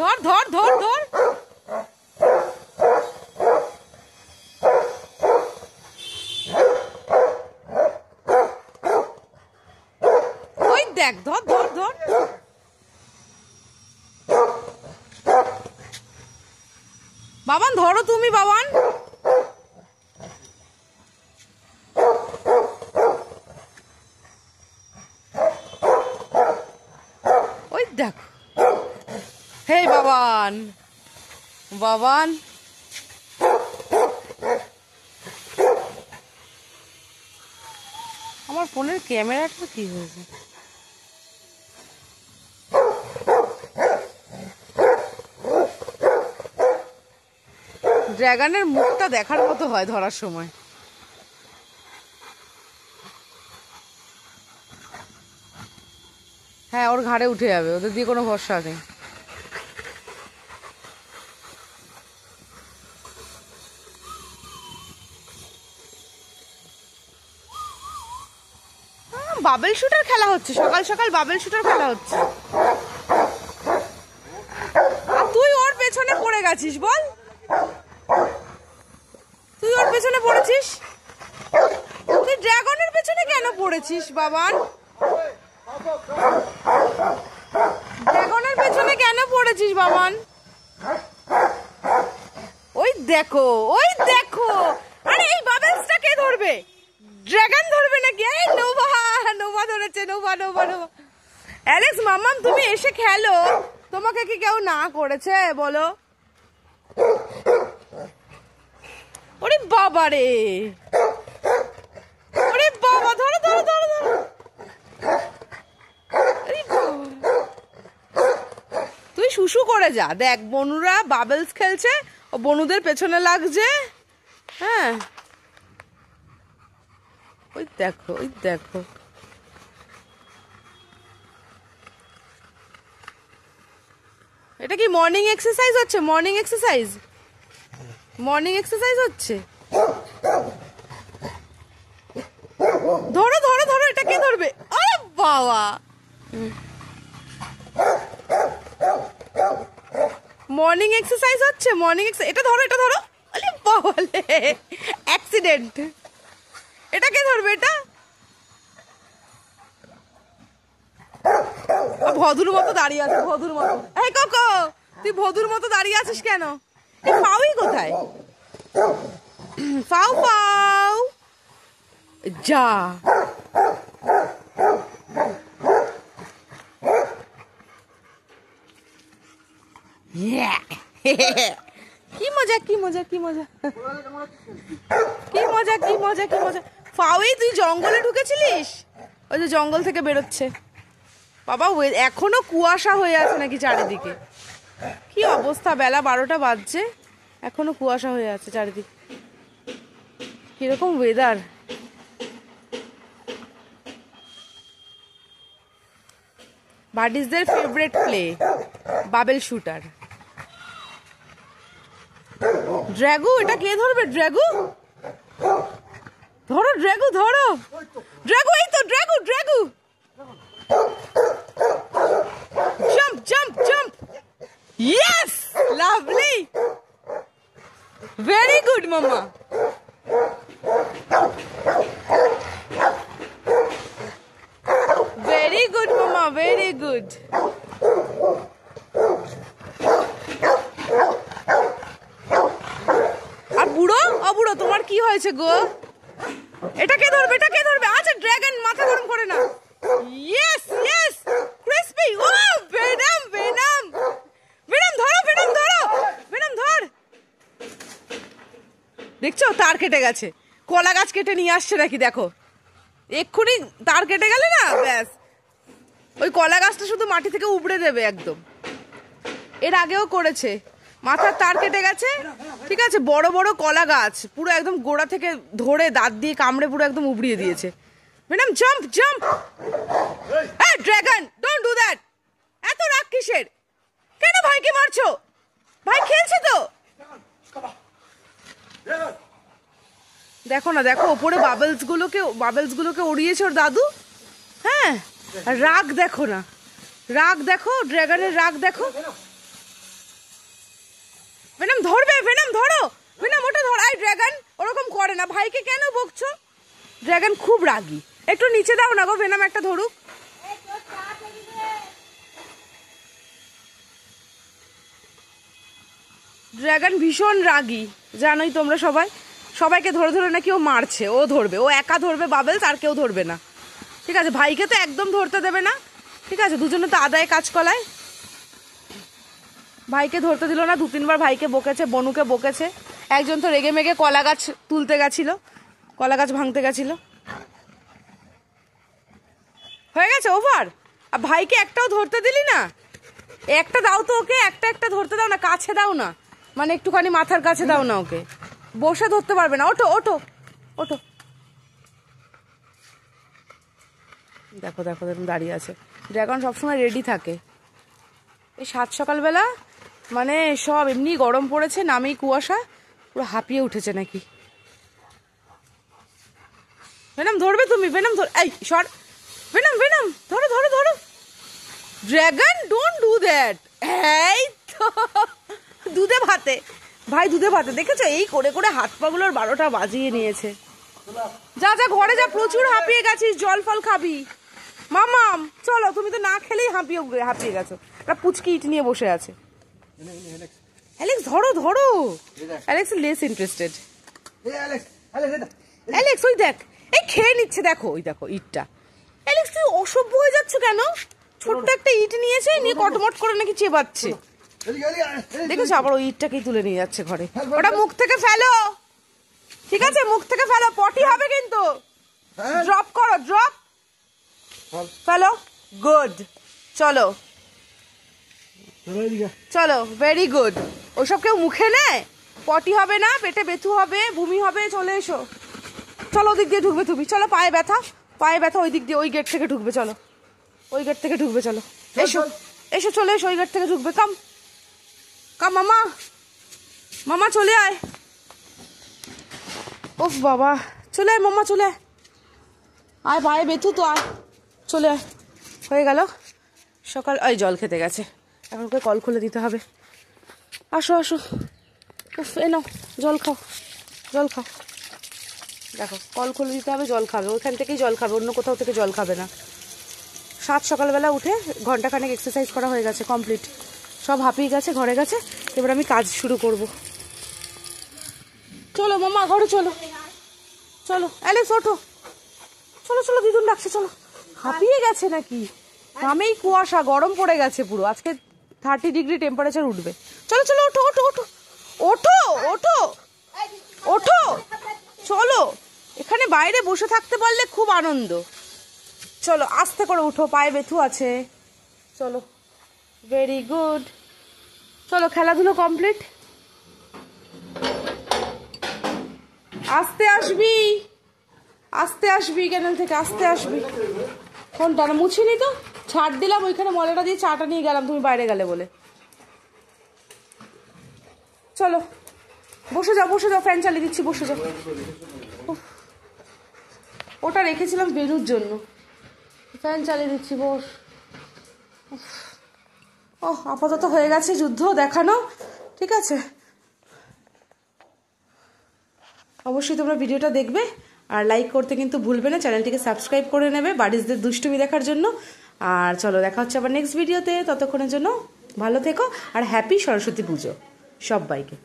ধর ধর ধর ধর। ওই দেখ, ধর ধর ধর। বাবান ধরো তুমি, বাবান। ওই দেখো, হে বাবান, বাবান। আমার ফোনের ক্যামেরাটা কি হয়েছে? ড্রাগনের মুখটা দেখার মতো হয় ধরার সময়। হ্যাঁ, ওর ঘাড়ে উঠে যাবে, ওদের দিয়ে কোনো ভরসা নেই। বাবেল শুটার খেলা হচ্ছে, সকাল সকাল বাবেল শুটার খেলা হচ্ছে। আর তুই ওর পেছনে পড়ে গেছিস, বল? তুই ওর পেছনে পড়েছিস? তুই ড্রাগনের পেছনে কেন পড়েছিস বাবান? ড্রাগনের পেছনে কেন পড়েছিস বাবান? ওই দেখো, ওই দেখো। আরে এই বাবেলসটা কে ধরবে? ড্রাগন ধরবে নাকি? এই নোভা, নোভা ধরেছে, নোভা নোভা নোভা। অ্যালেক্স মাম্মাম, তুমি এসে খেলো। তোমাকে কি কেউ না করেছে বলো? ওরে বাবা রে, ওরে বাবা, ধরো ধরো ধরো ধরো। তুই শুশু করে যা। দেখ, বনুরা বাবেলস খেলছে, ও বনুদের পেছনে লাগছে। হ্যাঁ, ওই দেখো, ওই দেখো। এটা কি মর্নিং এক্সারসাইজ হচ্ছে? মর্নিং এক্সারসাইজ, মর্নিং এক্সারসাইজ হচ্ছে। ধরো ধরো ধরো, এটা কে ধরবে? আরে বাবা, মর্নিং এক্সারসাইজ হচ্ছে, মর্নিং এক্সারসাইজ। এটা ধরো, এটা ধরো। আরে বাবা, অ্যাক্সিডেন্ট। এটা কে ধরবে? এটা ভদুর মতো দাঁড়িয়ে আছে, ভদুর মতো। এই কোকো, তুই ভদুর মতো দাঁড়িয়ে আছিস কেন? এই ফাউই কোথায়? ফাউ ফাউ, যা। কি মজা, কি মজা, কি মজা, কি মজা, কি মজা, কি মজা। ফাউই, তুই জঙ্গলে ঢুকেছিলিস? ওই যে জঙ্গল থেকে বেরোচ্ছে বাবা। এখনো কুয়াশা হয়ে আছে নাকি চারিদিকে? কি অবস্থা, বেলা 12টা বাজছে, এখনো কুয়াশা হয়ে আছে চারিদিকে। কিরকম ওয়েদার। বাডিজদের ফেভারিট প্লে বাবেল শুটার। ড্রাগু, এটা কে ধরবে? ড্রাগু ধরো, ড্রাগু ধরো। ড্রাগু, এই তো ড্রাগু, ড্রাগু। Jump jump jump. Yes, lovely, very good মামা। ভেরি গুড মামা, ভেরি গুড। আর বুড়ো, বুড়ো, তোমার কি হয়েছে গো? এটা কে ধরবে? এটা কে ধরবে? আচ্ছা, ড্রাগন, মাথা গরম করে না। Yes yes, crispy. ও ভেনাম, ভেনাম, ভেনাম ধরো, ভেনাম ধরো, ভেনাম ধর। দেখছো, তার কেটে গেছে। কলা গাছ কেটে নিয়ে আসছে নাকি দেখো। এক্ষুনি তার কেটে গেলে না, ব্যাস, ওই কলা গাছটা শুধু মাটি থেকে উপড়ে দেবে একদম। এর আগেও করেছে, মাথার তার কেটে গেছে। ঠিক আছে, বড় বড় কলা গাছ পুরো একদম গোড়া থেকে ধরে দাঁত দিয়ে কামড়ে পুরো একদম উপড়িয়ে দিয়েছে। Madam, jump jump. এই ড্রাগন, ডোন্ট ডু দ্যাট। এত রাগ কিসের? কেন ভাইকে মারছো? ভাই খেলছে তো। দেখো না, দেখো ওপরে বাবলস গুলোকে উড়িয়েছে ওর দাদু। হ্যাঁ, আর রাগ দেখো না, রাগ দেখো, ড্রাগনের রাগ দেখো। ভেনম ধরবে, ভেনম ধরো, ভেনম ওটা ধর। আই ড্রাগন ওরকম করে না, ভাইকে কেন বকছো? ড্রাগন খুব রাগী, একটু নিচে দাও না গো, ভেনম একটা ধরুক। ড্রাগন ভীষণ রাগী, জানোই তোমরা সবাই। সবাইকে ধরে ধরে নাকি ও মারছে। ও ধরবে, ও একা ধরবে বাবলস, আর কেউ ধরবে না, ঠিক আছে? ভাইকে তো একদম ধরতে দেবে না, ঠিক আছে? দুজনে তো আদায় কাজ কলায়। ভাইকে ধরতে দিল না, 2-3 বার ভাইকে বকেছে, বনুকে বকেছে। একজন তো রেগে মেগে কলা গাছ তুলতে গেছিল, কলা গাছ ভাঙতে গেছিল। হয়ে গেছে, ওভার। আর ভাইকে একটাও ধরতে দিলি না। একটা দাও তো ওকে, একটা ধরতে দাও না, কাছে দাও না, মানে একটুখানি মাথার কাছে দাও না ওকে, বসে ধরতে পারবে না। ওঠো ওঠো ওঠো। দেখো দেখো দেখুন দাঁড়িয়ে আছে। ড্রাগন সবসময় রেডি থাকে। এই 7 সকালবেলা মানে সব এমনি গরম পড়েছে, নামেই কুয়াশা, পুরো হাঁপিয়ে উঠেছে নাকি। ভেনম ধরবে তুমি, ভেনম ধর, এই সর, ভেনম ভেনম ধরো ধরো ধরো। Dragon don't do that. এই তো দুধে ভাতে, ভাই দুধে ভাতে, দেখেছো? এই করে করে হাত পাগুলোর 12টা বাজিয়ে নিয়েছে। যা যা ঘরে যা, প্রচুর হাঁপিয়ে গেছিস, জল ফল খাবি। মামাম চলো, তুমি তো না খেলেই হাঁপিয়ে গেছো। একটা পুচকি ইট নিয়ে বসে আছে। অ্যালেক্স ধরো ধরো, অ্যালেক্স লেস ইন্টারেস্টেড। অ্যালেক্স ওই দেখ, এই খেয়ে নিচ্ছে, দেখো ওই দেখো ইটটা। অ্যালেক্স তুই অসভ্য হয়ে যাচ্ছ কেন? ছোট্ট একটা ইট নিয়েছে, নিয়ে কটমট করে নাকি চেবাচ্ছে। দেখেছো, আবার ওই ইটটাকেই তুলে নিয়ে যাচ্ছে ঘরে। ওটা মুখ থেকে ফেলো, ঠিক আছে? মুখ থেকে ফেলো, পটি হবে কিন্তু। ড্রপ করো, ড্রপ, ফেলো, গুড। চলো চলো, ভেরি গুড। ওসব কেউ মুখে নেয়? পটি হবে না, পেটে ব্যথু হবে, বমি হবে। চলে এসো, চলো ওদিক দিয়ে ঢুকবে তুমি। চলো, পায়ে ব্যথা ওই দিক দিয়ে, ওই গেট থেকে ঢুকবে। চলো, ওই গেট থেকে ঢুকবে। চলো এসো এসো, চলে এসো, ওই গেট থেকে ঢুকবে। কাম কাম মামা, মামা চলে আয়। ওফ বাবা, চলে আয় মামা, চলে আয়। আয় পায়ে ব্যথু তো, আয়, চলে আয়। হয়ে গেল সকাল। ওই জল খেতে গেছে, এখন ওকে কল খুলে দিতে হবে। আসো আসো, উফ এ নাও জল খাও, জল খাও। দেখো কল খুলে দিতে হবে, জল খাবে, ওইখান থেকেই জল খাবে, অন্য কোথাও থেকে জল খাবে না। 7 সকালবেলা উঠে ঘন্টাখানেক এক্সারসাইজ করা হয়ে গেছে, কমপ্লিট। সব হাঁপিয়ে গেছে, ঘরে গেছে। এবার আমি কাজ শুরু করব। চলো মামা ঘরে চলো, চলো অ্যালেক্স ওঠো, চলো চলো, দিদুন ডাকছে, চলো। হাঁপিয়ে গেছে নাকি? নামেই কুয়াশা, গরম পড়ে গেছে পুরো। আজকে 30 ডিগ্রি টেম্পারেচার উঠবে। চলো চলো, ওঠো ওঠো ওঠো ওঠো ওঠো ওঠো, চলো। এখানে বাইরে বসে থাকতে পারলে খুব আনন্দ। চলো আস্তে করে উঠো, পায়ে ব্যথু আছে। চলো, ভেরি গুড। চলো খেলাধুলো কমপ্লিট। আস্তে আসবি, আস্তে আসবি, ক্যানেল থেকে আস্তে আসবি। ফোনটা না মুছিনি তো, ছাড় দিলাম ওইখানে, ময়লাটা দিয়ে চাটা নিয়ে গেলাম তুমি বাইরে গেলে বলে। চলো বসে যাও, বসে যাও, ফ্যান চালিয়ে দিচ্ছি, বসে যাও। ওটা রেখেছিলাম বেনুর জন্য, ফ্যান চালিয়ে দিচ্ছি, বস। ও আপাতত হয়ে গেছে যুদ্ধ দেখানো, ঠিক আছে? অবশ্যই তোমরা ভিডিওটা দেখবে, আর লাইক করতে কিন্তু ভুলবে না। চ্যানেলটিকে সাবস্ক্রাইব করে নেবে বাড়িজদের দুষ্টুমি দেখার জন্য। আর চলো দেখা হচ্ছে আবার নেক্সট ভিডিওতে। ততক্ষণের জন্য ভালো থেকো, আর হ্যাপি সরস্বতী পুজো সবাইকে।